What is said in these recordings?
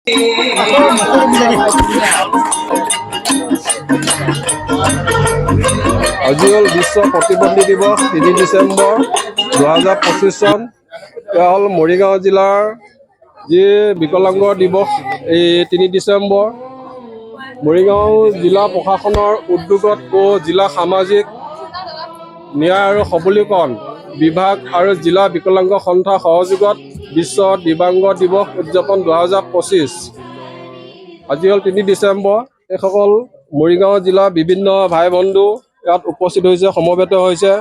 আজি হ'ল বিশ্ব প্ৰতিবন্ধী দিৱস 3 ডিচেম্বৰ 2025 চন। এয়া হ'ল মৰিগাঁও জিলাৰ যি বিকলাংগ দিৱস এই 3 ডিচেম্বৰ। মৰিগাঁও জিলা প্ৰশাসনৰ উদ্যোগত জিলা সামাজিক ন্যায় আৰু সবলীকৰণ বিভাগ আৰু জিলা বিকলাংগ সন্থাৰ সহযোগত বিশ্ব দিব্যাংগ দিৱস উদযাপন 2025। আজি হ'ল 3 ডিচেম্বৰ। এইসকল মৰিগাঁও জিলাৰ বিভিন্ন ভাই বন্ধু ইয়াত উপস্থিত হৈছে, সমবেত হৈছে।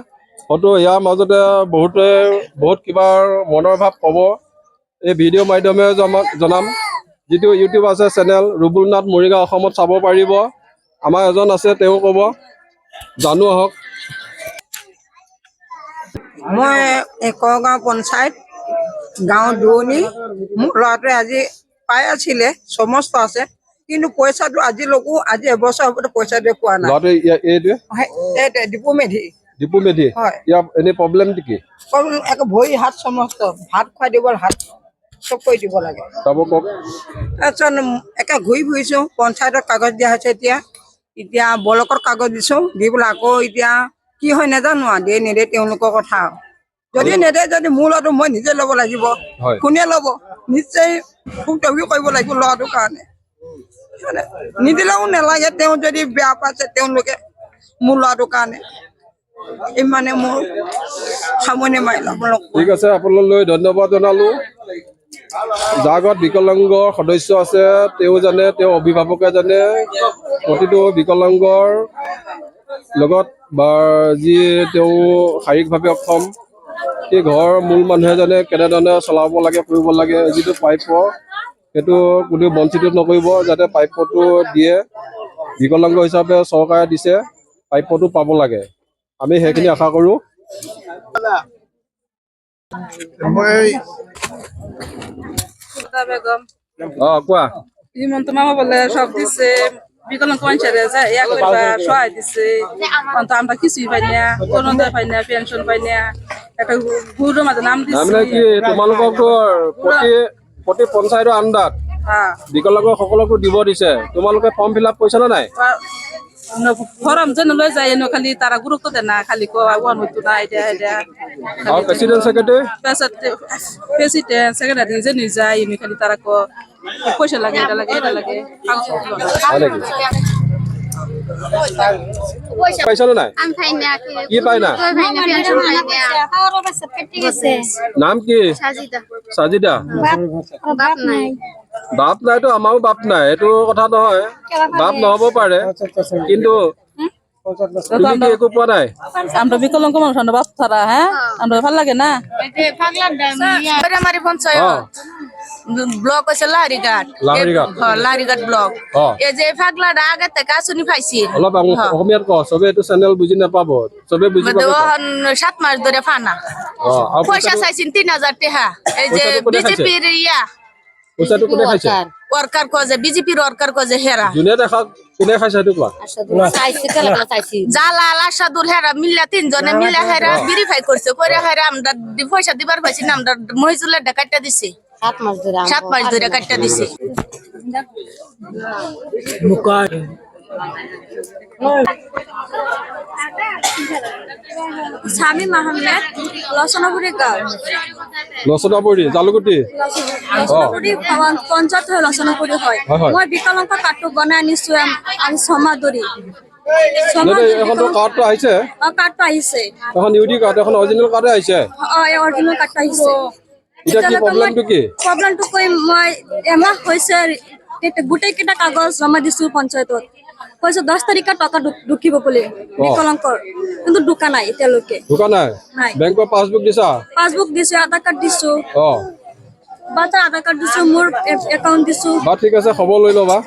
হয়তো ইয়াৰ মাজতে বহুত কিবা মনৰ ভাৱ ক'ব, এই ভিডিঅ' মাধ্যমেৰে জনাম। যিটো ইউটিউব আছে চেনেল ৰুবুল নাথ মৰিগাঁও অসমত চাব পাৰিব। আমাৰ এজন আছে, তেওঁ ক'ব, জানো আহক। মই একগাঁও পঞ্চায়ত গাঁও দুৰণি। মোৰ ল'ৰাটোৱে আজি পাই আছিলে, সমস্ত আছে, কিন্তু পইচাটো আজি এবছৰ হ'ব পইচাটোৱে পোৱা নাই। দীপু মেধি হয়। ইয়াৰ এনে প্ৰব্লেম কি? ভৰি হাত সমস্ত, ভাত খুৱাই দিব, হাত চব কৰি দিব লাগে। তাৰপিছত একে ঘূৰি ফুৰিছো, পঞ্চায়তৰ কাগজ দিয়া হৈছে। এতিয়া ব্লকৰ কাগজ দিছো, দি পেলাই আকৌ এতিয়া কি হয় নাজানো আৰু, দিয়ে নেদে তেওঁলোকৰ কথা। যদি নেদে, যদি মোৰ ল'ৰাটো মই নিজে ল'ব লাগিব। কোনে ল'ব? নিশ্চয় ভুক্তভোগী কৰিব লাগিব ল'ৰাটোৰ কাৰণে। নিদিলেও নালাগে, তেওঁ যদি বেয়া পাইছে তেওঁলোকে মোৰ ল'ৰাটোৰ কাৰণে। ইমানে মোৰ সামৰণি মাৰিলো। ঠিক আছে, আপোনালৈ ধন্যবাদ জনালো। যাৰ ঘৰত বিকলাংগৰ সদস্য আছে তেওঁ জানে, তেওঁ অভিভাৱকে জানে, প্ৰতিটো বিকলাংগৰ লগত বা যি তেওঁ শাৰীৰিকভাৱে অক্ষম, সেই ঘৰৰ মূল মানুহে জানে কেনেধৰণে চলাব লাগে, কৰিব লাগে। যিটো প্ৰাপ্য সেইটো কোনেও বঞ্চিত নকৰিব, যাতে প্ৰাপ্যটো দিয়ে। বিকলাংগ হিচাপে চৰকাৰে দিছে, প্ৰাপ্যটো পাব লাগে, আমি সেইখিনি আশা কৰোঁ। কোৱা। হিমন্ত মামা বলে সব দিছে, বিকলাঙ্গ মানুষের ইয়া করবা সহায় দিছে। আমরা কিছুই পাই না, অরুণোদয় পাই না, পেনশন পাই না, একটা গুরুর মাঝে নাম দিছে। কি তোমালোকক প্ৰতি পঞ্চায়তৰ আণ্ডাৰত বিকলাংগ সকলকো দিব দিছে, তোমালোকে ফৰ্ম ফিল আপ কৰিছা নে নাই? ফৰ্ম যেন লৈ যায়, খালি তাৰা গুৰুত্ব দেয় না, খালি কোন হইতো না, আৰু প্ৰেচিডেণ্ট সেক্ৰেটাৰী সেক্রেটারি নিজে নিয়ে যায়, খালি তারা পয়সা লাগে, এটা লাগে, এটা লাগে। পাইছা নে নাই? কি পাই না? নাম কি? সাজিদা। বাপ নাইতো, আমাৰো বাপ নাই, এইটো কথা নহয়। বাপ নহ'ব পাৰে, কিন্তু তুমি একো পোৱা নাই? আমরা বিকলাঙ্গ মানুষ, আমরা বাপ ছাড়া, হ্যাঁ আমরা ভাল লাগে না। ব্লক আছে লাহরিঘাট ব্লক। এই যে ফাগলাটা আগে থেকে আঁচনি পাইছি। অলপ অসমীয়াত কও, চবে এইটো চেনেল বুজি নাপাব, চবে বুজি পাব। 7 মাস ধরে ফানা পয়সা চাইছেন 3000 টাকা। এই যে বিজেপির পইচাটো কোনে খাইছে? ওয়ার্কার কজে, বিজেপির ওয়ার্কার কজে হেরা যোনে দেখা কোনে খাইছে সেইটো কোৱা। জালাল আসাদুল হেরা মিল্লা 3 জনে মিল্লা হেরা ভেরিফাই করছে, করে হেরা আমরা পয়সা দিবার পাইছি না, আমরা মহিজুলের ডাকাইটা দিছি। 7 মাস ধরে কাটটা দিছি। স্বামী আহমেদ, লসনাপুরি গাঁও। লসনাপুরি জালুকুটি পঞ্চায়ত হয়, লসনাপুরি হয়। মই বিকলাঙ্গ কাৰ্ডটো বনাই আনিছো আজি 6 মাহ ধৰি। এখনতো কাৰ্ডটো আহিছে, কাৰ্ডটো আহিছে, এখন ইউডি কাৰ্ড, এখন অৰিজিনেল কাৰ্ডে আহিছে। অৰিজিনেল কাৰ্ডটো আহিছে। এতিয়া কি প্ৰব্লেমটো কি? প্ৰব্লেমটো কৈ মই এমাহ হৈছে গোটেই কেইটা কাগজ জমা দিছো পঞ্চায়তত। কৈছে 10 তাৰিখে টকা ঢুকিব বুলি বিকলাঙ্গৰ, কিন্তু ঢুকা নাই এতিয়ালৈকে। ঢুকা নাই? বেংকৰ পাছবুক দিছা? পাছবুক দিছো, আধাৰ কাৰ্ড দিছো, বাচ্চাৰ আধাৰ কাৰ্ড দিছো, মোৰ একাউণ্ট দিছো। ঠিক আছে, খবৰ লৈ ল'বা।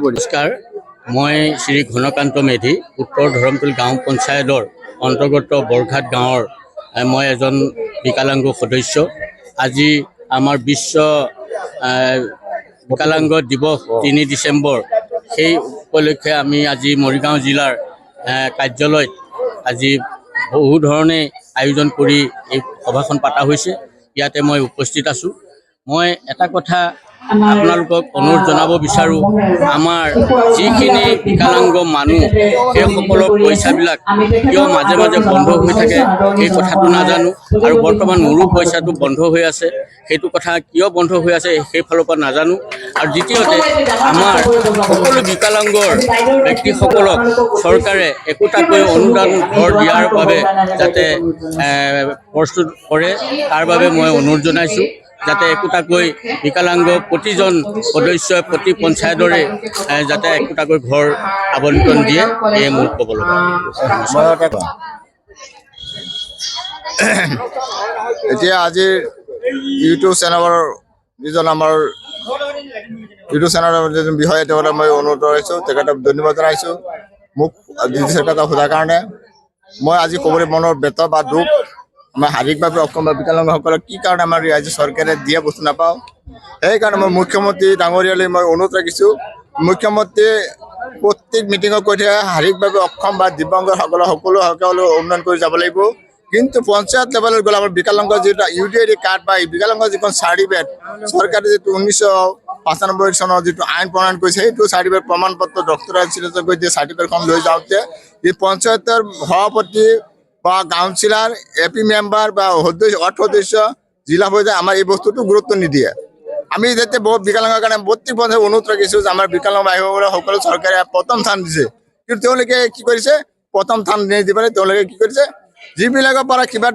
নমস্কাৰ, মই শ্ৰী ঘনকান্ত মেধি, উত্তৰ ধৰমটোল গাঁও পঞ্চায়তৰ অন্তৰ্গত বৰঘাট গাঁৱৰ মই এজন বিকলাংগ সদস্য। আজি আমাৰ বিশ্ব বিকলাংগ দিৱস 3 ডিচেম্বৰ, সেই উপলক্ষে আমি আজি মৰিগাঁও জিলাৰ কাৰ্যালয়ত আজি বহু ধৰণে আয়োজন কৰি এই সভাখন পতা হৈছে। ইয়াতে মই উপস্থিত আছোঁ। মই এটা কথা আপোনালোকক অনুৰোধ জনাব বিচাৰোঁ, আমাৰ যিখিনি বিকলাংগ মানুহ সেইসকলৰ পইচাবিলাক কিয় মাজে মাজে বন্ধ হৈ থাকে এই কথাটো নাজানো, আৰু বৰ্তমান মোৰো পইচাটো বন্ধ হৈ আছে। সেইটো কথা কিয় বন্ধ হৈ আছে সেইফালৰ পৰা নাজানো। আৰু দ্বিতীয়তে আমাৰ সকলো বিকলাংগৰ ব্যক্তিসকলক চৰকাৰে একোটাকৈ অনুদান ঘৰ দিয়াৰ বাবে যাতে প্ৰস্তুত কৰে, তাৰ বাবে মই অনুৰোধ জনাইছোঁ যাতে একোটাকৈ বিকলাংগ প্ৰতিজন সদস্যই প্ৰতি পঞ্চায়তৰে যাতে একোটাকৈ ঘৰ আবণ্টন দিয়ে, এয়ে মোৰ ক'ব লগা। এতিয়া আজিৰ ইউটিউব চেনেলৰ যিজন আমাৰ ইউটিউব চেনেলৰ যিজন বিষয়ে তেওঁলৈ মই অনুৰোধ জনাইছোঁ, তেখেতক ধন্যবাদ জনাইছোঁ মোক কথা সোধাৰ কাৰণে। মই আজি ক'বলৈ মনৰ বেত বা দুখ, আমাৰ শাৰীৰিকভাৱে অক্ষম বা বিকলাংগসকলক কি কাৰণে আমাৰ ৰাজ্য চৰকাৰে দিয়া বস্তু নাপাওঁ, সেইকাৰণে মই মুখ্যমন্ত্ৰী ডাঙৰীয়ালৈ মই অনুৰোধ ৰাখিছোঁ। মুখ্যমন্ত্ৰীয়ে প্ৰত্যেক মিটিঙত কৈ থাকে শাৰীৰিকভাৱে অক্ষম বা দিব্যাংগসকলৰ সকলো উন্নয়ন কৰি যাব লাগিব, কিন্তু পঞ্চায়ত লেভেলত গ'লে আমাৰ বিকলাংগ যিটো UDID কাৰ্ড বা বিকলাংগ যিখন চাৰ্টিফিকেট চৰকাৰে যিটো 1995 চনৰ যিটো আইন প্ৰণয়ন কৰিছে, সেইটো চাৰ্টিফিকেট প্ৰমাণ পত্ৰ ডক্টৰেট চিলেক্ট কৰি দিয়ে। চাৰ্টিফিকেটখন লৈ যাওঁতে এই পঞ্চায়তৰ সভাপতি বা কাউন্সিলাৰ, AP মেম্বাৰ বা অৰ্থ সদস্য, জিলা পৰ্যায়ে আমাৰ এই বস্তুটো গুৰুত্ব নিদিয়ে। আমি যাতে বহুত বিকলাংগৰ কাৰণে প্ৰত্যেক পঞ্চায়ত অনুৰোধ ৰাখিছোঁ যে আমাৰ বিকলাংগ ভাইসকলক সকলো চৰকাৰে প্ৰথম স্থান দিছে, কিন্তু তেওঁলোকে কি কৰিছে, প্ৰথম স্থান নিদি পেলাই তেওঁলোকে কি কৰিছে, যিবিলাকৰ পৰা কিবা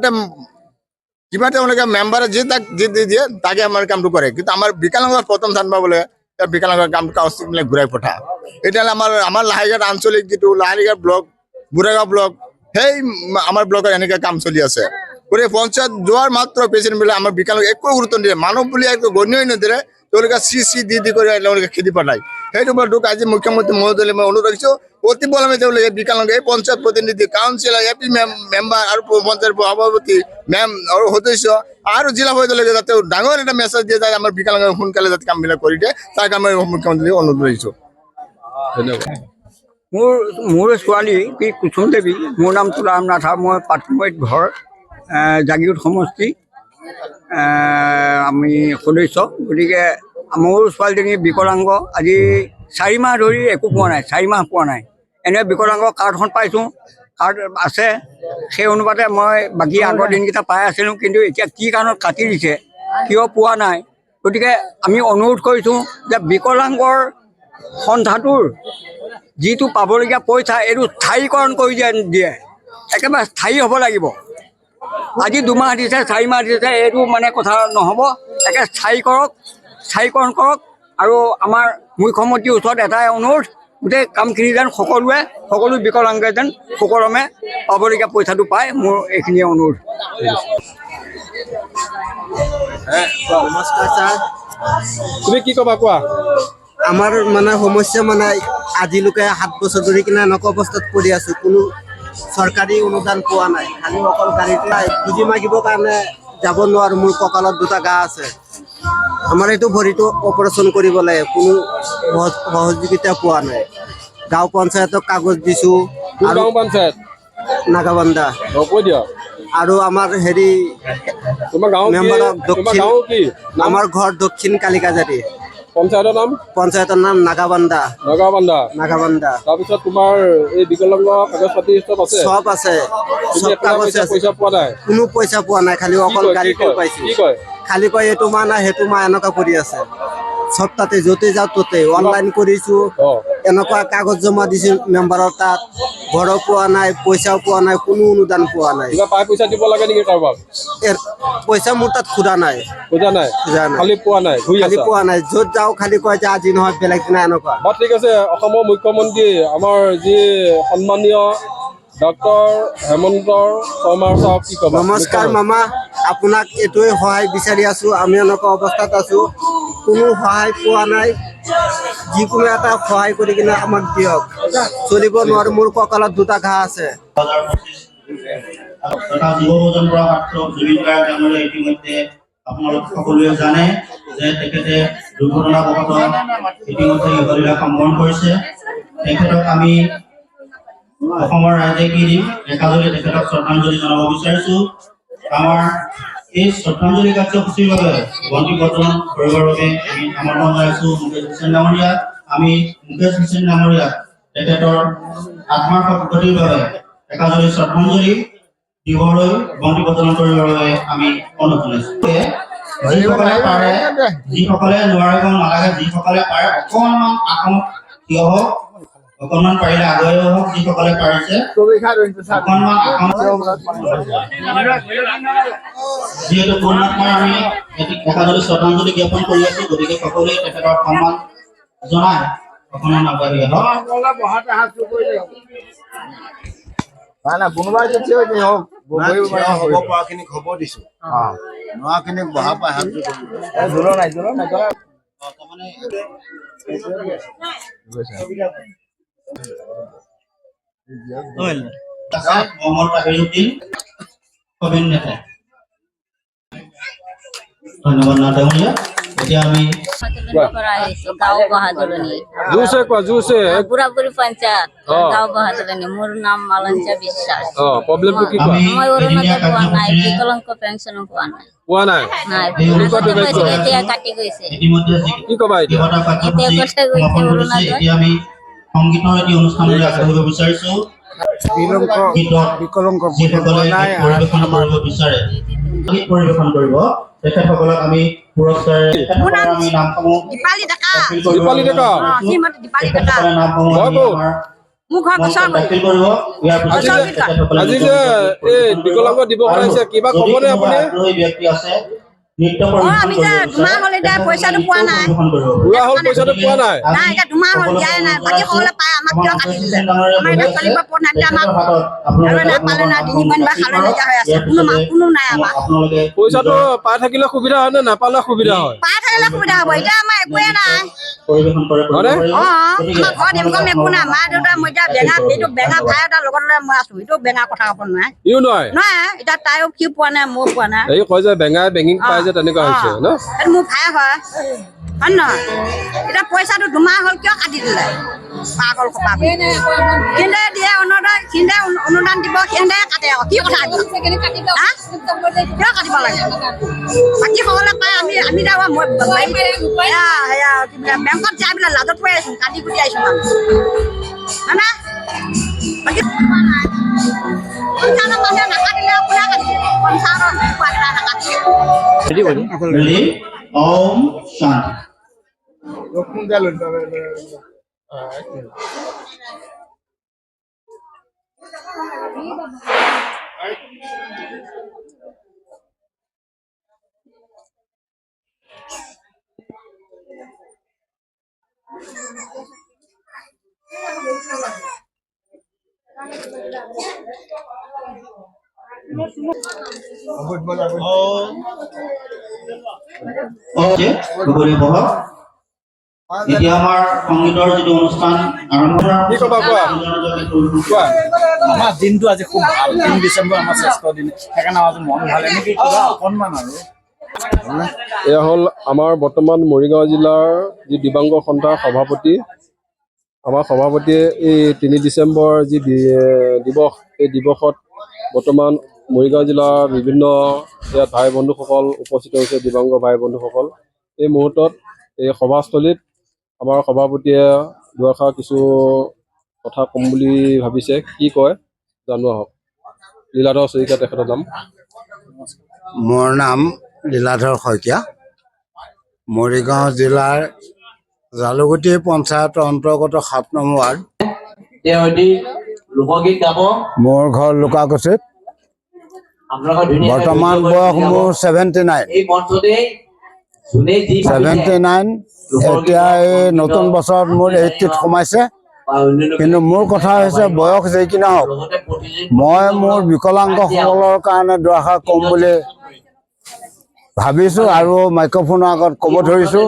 তেওঁলোকে মেম্বাৰে যি দিয়ে তাকে আমাৰ কামটো কৰে, কিন্তু আমাৰ বিকলাংগৰ প্ৰথম স্থান পাবলৈ বিকলাংগৰ কামটো কাগজবিলাক ঘূৰাই পঠা। এতিয়াহ'লে আমাৰ লাহিঘাট আঞ্চলিক যিটো লাহিঘাট ব্লক, বুঢ়াগাঁও ব্লক, সেই আমাৰ ব্লকত এনেকৈ কাম চলি আছে। গতিকে পঞ্চায়ত যোৱাৰ মাত্ৰ প্ৰেচিডেণ্টবিলাক আমাৰ বিকলাংগ একো গুৰুত্ব নিদিয়ে, মানুহ বুলি একো গণ্যই নিদিয়ে, তেওঁলোকে দি কৰি তেওঁলোকে খেদি পেলায়। সেইটো বৰ দুখ। আজি মুখ্যমন্ত্ৰী মহোদয়লৈ মই অনুৰোধ ৰাখিছোঁ, অতি পলমে তেওঁলোকে বিকলাংগ এই পঞ্চায়ত প্ৰতিনিধি, কাউন্সিলাৰ, AP মেম্বাৰ আৰু পঞ্চায়ত সভাপতি আৰু সদস্য আৰু জিলা পৰ্যায়লৈকে যাতে ডাঙৰ এটা মেছেজ দিয়ে যায় আমাৰ বিকলাংগ সোনকালে যাতে কামবিলাক কৰি দিয়ে, তাৰ কাৰণে মই মুখ্যমন্ত্ৰীলৈ অনুৰোধ ৰাখিছোঁ। ধন্যবাদ। মোৰ ছোৱালী কি কুসুম দেৱী, মোৰ নাম তুলাৰাম নাথা, মই পাটমৈত ঘৰ, জাগিৰোড সমষ্টি আমি সদস্য। গতিকে মোৰ ছোৱালীজনী বিকলাংগ, আজি 4 মাহ ধৰি একো পোৱা নাই, 4 মাহ পোৱা নাই। এনে বিকলাংগ কাৰ্ডখন পাইছোঁ, কাৰ্ড আছে, সেই অনুপাতে মই বাকী আগৰ দিনকেইটা পাই আছিলোঁ, কিন্তু এতিয়া কি কাৰণত কাটি দিছে, কিয় পোৱা নাই। গতিকে আমি অনুৰোধ কৰিছোঁ যে বিকলাংগৰ সন্থাটোৰ যিটো পাবলগীয়া পইচা এইটো স্থায়ীকৰণ কৰি দিয়ে, একেবাৰে স্থায়ী হ'ব লাগিব। আজি 2 মাহ দিছে, 4 মাহ দিছে, এইটো মানে কথা নহ'ব, একে স্থায়ীকৰণ কৰক। আৰু আমাৰ মুখ্যমন্ত্ৰীৰ ওচৰত এটাই অনুৰোধ, গোটেই কামখিনি যেন সকলো বিকলাংগে যেন সুকলমে পাবলগীয়া পইচাটো পায়, মোৰ এইখিনিয়ে অনুৰোধ। নমস্কাৰ ছাৰ, তুমি কি ক'বা কোৱা? আমাৰ মানে সমস্যা মানে আজিলৈকে 7 বছৰ ধৰি কিনে এনেকুৱা অৱস্থাত পৰি আছোঁ, কোনো চৰকাৰী অনুদান পোৱা নাই। খালি অকল গাড়ীত পুঁজি মাগিবৰ কাৰণে যাব নোৱাৰোঁ, মোৰ কঁকালত 2টা ঘা আছে। আমাৰ এইটো ভৰিটো অপাৰেশ্যন কৰিব লাগে, কোনো সহযোগিতা পোৱা নাই। গাঁও পঞ্চায়তক কাগজ দিছোঁ, আৰু গাঁও পঞ্চায়ত নাগাবান্ধা, কৈ দিয়ক। আৰু আমাৰ তোমাৰ গাঁও মেম্বাৰক দক্ষিণ, কি? আমাৰ ঘৰ দক্ষিণ কালিকাজাৰী, পঞ্চায়তৰ নাম নাগাবান্ধা। তাৰপিছত তোমাৰ এই বিকলাংগ কাগজ পাতি চব আছে, চব কাগজ আছে, পইচা পোৱা নাই, কোনো পইচা পোৱা নাই, খালি অকল গাড়ীটো পাইছোঁ। খালি কয় এইটো মাহ নাই, সেইটো মাহ, এনেকুৱা কৰি আছে। চব তাতে য'তে যাওঁ ত'তে অনলাইন কৰিছোঁ, এনেকুৱা কাগজ জমা দিছোঁ মেম্বাৰৰ তাত, ঘৰো পোৱা নাই, পইচাও পোৱা নাই, কোনো অনুদান পোৱা নাই। পইচা দিব লাগে নেকি কাৰোবাক? পইচা মোৰ তাত খোজা নাই, খালি পোৱা নাই। য'ত যাওঁ খালি কয় যে আজি নহয় বেলেগ দিনা, এনেকুৱা। ঠিক আছে। অসমৰ মুখ্যমন্ত্ৰী আমাৰ যি সন্মানীয় ডক্টৰ হেমন্ত শৰ্মা ছাৰক কি ক'ব? নমস্কাৰ মামা, আপোনাক এইটোৱে সহায় বিচাৰি আছোঁ। আমি এনেকুৱা অৱস্থাত আছোঁ, কোনো সহায় পোৱা নাই। যিকোনো এটা সহায় কৰি কিনে আমাক দিয়ক, চলিব নোৱাৰোঁ, মোৰ কঁকালত 2টা ঘা আছে। ইতিমধ্যে আপোনালোক সকলোৱে জানে যে তেখেতে দুৰ্ঘটনাবশতঃ ইতিমধ্যে ইহলীলা সম্পন্ন কৰিছে। তেখেতক আমি অসমৰ ৰাইজে কি দিম একাজলি তেখেতক শ্ৰদ্ধাঞ্জলি জনাব বিচাৰিছো। আমাৰ এই শ্ৰদ্ধাঞ্জলি কাৰ্যসূচীৰ বাবে বন্তি প্ৰজ্বলন কৰিবৰ বাবে আমি আমন্ত্ৰণ জনাইছো মুকেশ হুছেইন ডাঙৰীয়াক। আমি মুকেশ হুছেইন ডাঙৰীয়াক তেখেতৰ আত্মাৰ সদ্গতিৰ বাবে একাজলি শ্ৰদ্ধাঞ্জলি দিবলৈ বন্তি প্ৰজ্বলন কৰিবৰ বাবে আমি অনুৰোধ জনাইছো। যিসকলে পাৰে, যিসকলে নোৱাৰিব নালাগে, যিসকলে পাৰে অকণমান আসনত থিয় হওক, অকণমান পাৰিলে আগুৱাই হওক, যিসকলে পাৰিছে অকণমান আসনত যিহেতু পূৰ্ণাত্মাৰ আমি একাজলি শ্ৰদ্ধাঞ্জলি জ্ঞাপন কৰি আছো, গতিকে সকলোৱে তেখেতৰ সন্মান জনাই অকণমান আগুৱাই আহক। কোনোবাই হওক হ'ব পৰাখিনিক হ'ব দিছো নোৱাখিনিক বহা পাই হাত মোহাম্মদ তাহিৰুদ্দিন প্ৰবীণ নেতা। ধন্যবাদ ডাঙৰীয়া। এতিয়া আমি গাঁও বাহাদুৰণী জোৰছে কোৱা, জোৰছে। বুঢ়াবুঢ়ী পঞ্চায়ত গাঁও বাহাদুৰণী। মোৰ নাম মালঞ্চা বিশ্বাস। প্ৰব্লেমটো কি কোৱা? মই অৰুণোদয় পোৱা নাই, বিকলাংগ পেঞ্চনো পোৱা নাই। পোৱা নাই? নাই, এতিয়া কাটি গৈছে। ইতিমধ্যে কি ক'বা এতিয়া? এতিয়া কৈছে গৈছে অৰুণোদয়। এতিয়া আমি সংগীতৰ এটি অনুষ্ঠানলৈ আগবাঢ়িব বিচাৰিছো। বিকলাংগ যিসকলে পৰিৱেশন কৰিব বিচাৰে গীত পৰিৱেশন কৰিব, তেখেতসকলক আমি পুৰস্কাৰেৰে আমি নামসমূহ দীপালী ডেকা। দীপালী ডেকা। শ্ৰীমতী দীপালী ডেকা। তেখেতসকলৰ নামসমূহ আমি হয়, আমাৰ মোৰ ঘৰ মঞ্চত গছৰ দাখিল কৰিব। ইয়াৰ আজি পিছত যে তেখেতসকলে আজি যে এই বিকলাংগ দিৱস ওলাইছে, কিবা যদি ক'বনে কোনোবা আপুনি? আগ্ৰহী ব্যক্তি আছে নৃত্য আমি পৰিৱেশন যে দুমাহ হ'ল এতিয়া পইচাটো পোৱা নাই। বুঢ়া হ'ল পইচাটো পোৱা নাই? নাই, এতিয়া দুমাহ হ'ল দিয়াই নাই। বাকী সকলে পায়, আমাক কিয় কাটি দিলে? আমাৰ এতিয়া চলিব পৰা নাই, এতিয়া আমাক আৰু নাপালে না, তিনিমণ বা খাললৈকে হৈ আছে। কোনো নাই আমাৰ। পইচাটো পাই থাকিলে সুবিধা হয় নে নাপালে সুবিধা হয়? পাই থাকিলে সুবিধা হ'ব, এতিয়া আমাৰ একোৱে নাই। পৰিৱেশন কৰে হয়নে? আমাৰ ঘৰত ইনকম একো নাই। মা দেউতা মই এতিয়া বেঙা, এইটো বেঙা ভাই এটাৰ লগত লৈ মই আছো। এইটো বেঙা কথা ক'ব নোৱাৰে। ইও নহয়। নহয়, এতিয়া তাইও কি পোৱা নাই, ময়ো পোৱা নাই। এই কয় যে বেঙাই বেঙিং পাই যে তেনেকুৱা হৈছে ন? এইটো মোৰ ভাই হয়, হয় নহয়? এতিয়া পইচাটো দুমাহ হ'ল কিয় কাটি দিলে? পাগল কপা সিহঁতে দিয়ে অৰুণোদয়, সিহঁতে অনুদান দিব, সিহঁতে কাটে আকৌ। কি কথা এইবিলাক? হা? কিয় কাটিব লাগে? বাকী সকলে পায়, আমি বেংকত যাই পেলাই লাজত পৰি আহিছো, কান্দি কুটি আহিছো মানুহ, হয় না? বাকী পোৱা নাই। পঞ্চায়তৰ মানুহে নাকাটিলে কোনে কাটিব? পঞ্চায়তৰ পোৱা নাকাটিলে। Ready? Om Shanti. Okay, সকলোৱে বহক। এতিয়া আমাৰ সংগীতৰ যিটো অনুষ্ঠান আৰম্ভ কি ক'বা কোৱা? কোৱা। আমাৰ দিনটো আজি খুব ভাল। 3 ডিচেম্বৰ আমাৰ শ্ৰেষ্ঠ দিন, সেইকাৰণে আজি মন ভাল। এনেকৈ কিবা অকণমান আৰু এয়া হ'ল আমাৰ বৰ্তমান মৰিগাঁও জিলাৰ যি দিবাংগ সন্থাৰ সভাপতি। আমাৰ সভাপতিয়ে এই 3 ডিচেম্বৰ যি দিৱস, এই দিৱসত বৰ্তমান মৰিগাঁও জিলাৰ বিভিন্ন ইয়াত ভাই বন্ধুসকল উপস্থিত হৈছে, দিবাংগ ভাই বন্ধুসকল। এই মুহূৰ্তত এই সভাস্থলীত আমাৰ সভাপতিয়ে দুআষাৰ কিছু কথা ক'ম বুলি ভাবিছে। কি কয় জানো আহক। লীলাধৰ শইকীয়া তেখেতৰ নাম। মোৰ নাম লীলাধৰ শইকীয়া, মৰিগাঁও জিলাৰ জালুগুটি পঞ্চায়তৰ অন্তৰ্গত 7 নং ৱাৰ্ড। মোৰ ঘৰ লুকাকুচিত। বৰ্তমান বয়স মোৰ 79। এতিয়া এই নতুন বছৰত মোৰ 80ত সোমাইছে। কিন্তু মোৰ কথা হৈছে বয়স যি কি নহওক, মই মোৰ বিকলাংগসকলৰ কাৰণে দুআষাৰ ক'ম বুলি ভাবিছো আৰু মাইক্ৰফোনৰ আগত ক'ব ধৰিছো।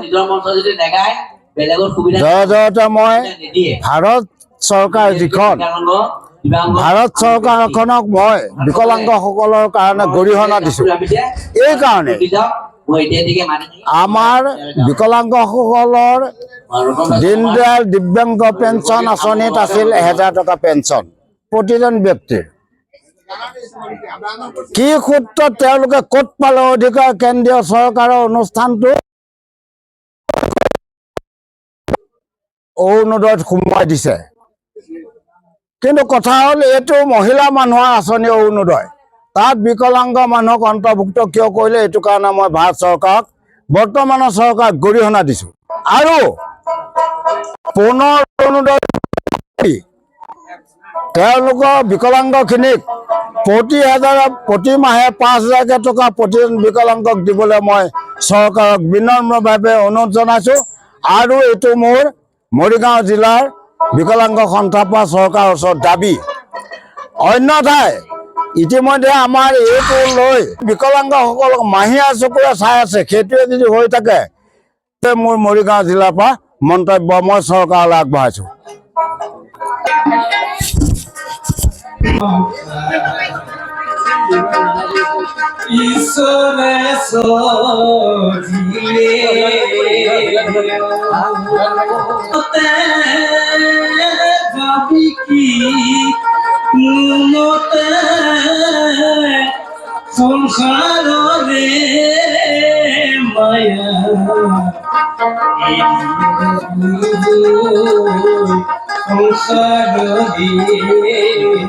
জয়তে মই ভাৰত চৰকাৰ যিখন, ভাৰত চৰকাৰখনক মই বিকলাংগসকলৰ কাৰণে গৰিহণা দিছো। এই কাৰণে আমাৰ বিকলাংগসকলৰ দীনদয়াল দিব্যাংগ পেঞ্চন আঁচনিত আছিল 1000 টকা পেঞ্চন। প্ৰতিজন ব্যক্তিৰ কি সূত্ৰত তেওঁলোকে ক'ত পালে অধিকাৰ কেন্দ্ৰীয় চৰকাৰৰ অনুষ্ঠানটো অৰুণোদয়ত সোমোৱাই দিছে কিন্তু কথা হ'ল এইটো মহিলা মানুহৰ আঁচনি অৰুণোদয় তাত বিকলাংগ মানুহক অন্তৰ্ভুক্ত কিয় কৰিলে এইটো কাৰণে মই ভাৰত চৰকাৰক বৰ্তমানৰ চৰকাৰক গৰিহণা দিছোঁ আৰু পুনৰ অৰুণোদয় তেওঁলোকৰ বিকলাংগখিনিক প্ৰতি মাহে 5,000 টকা প্ৰতিজন বিকলাংগক দিবলৈ মই চৰকাৰক বিনম্ৰভাৱে অনুৰোধ জনাইছোঁ আৰু এইটো মোৰ মৰিগাঁও জিলাৰ বিকলাংগ সন্থাপা চৰকাৰৰ ওচৰত দাবী অন্যথাই ইতিমধ্যে আমাৰ এইটো লৈ বিকলাংগসকলক মাহীয়া চকুৰে চাই আছে সেইটোৱে যদি হৈ থাকে মোৰ মৰিগাঁও জিলাৰ পৰা মন্তব্য মই চৰকাৰলৈ আগবঢ়াইছোঁ ঈশ্বৰে সজিলে যাবি কি মতে সংসাৰে মায়া সংসাৰে মায়া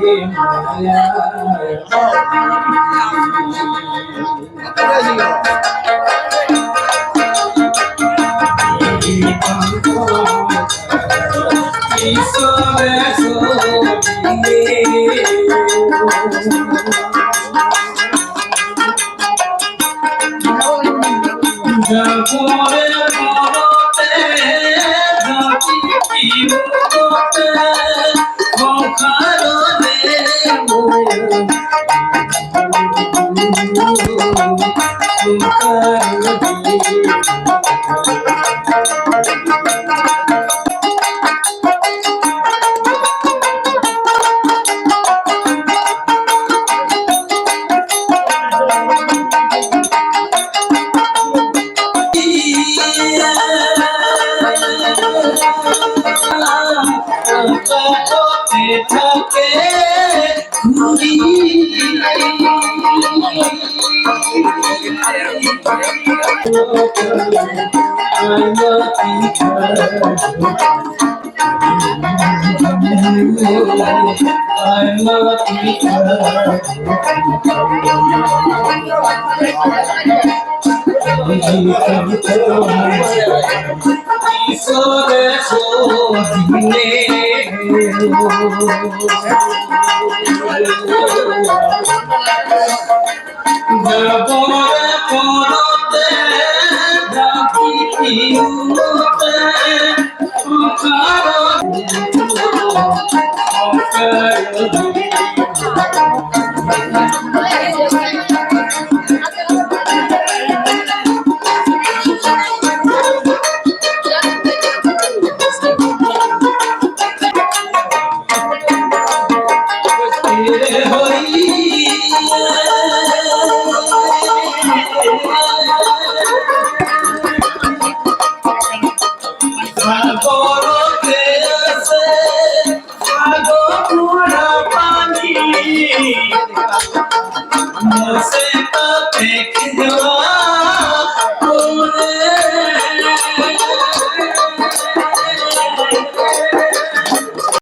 Você tá pegando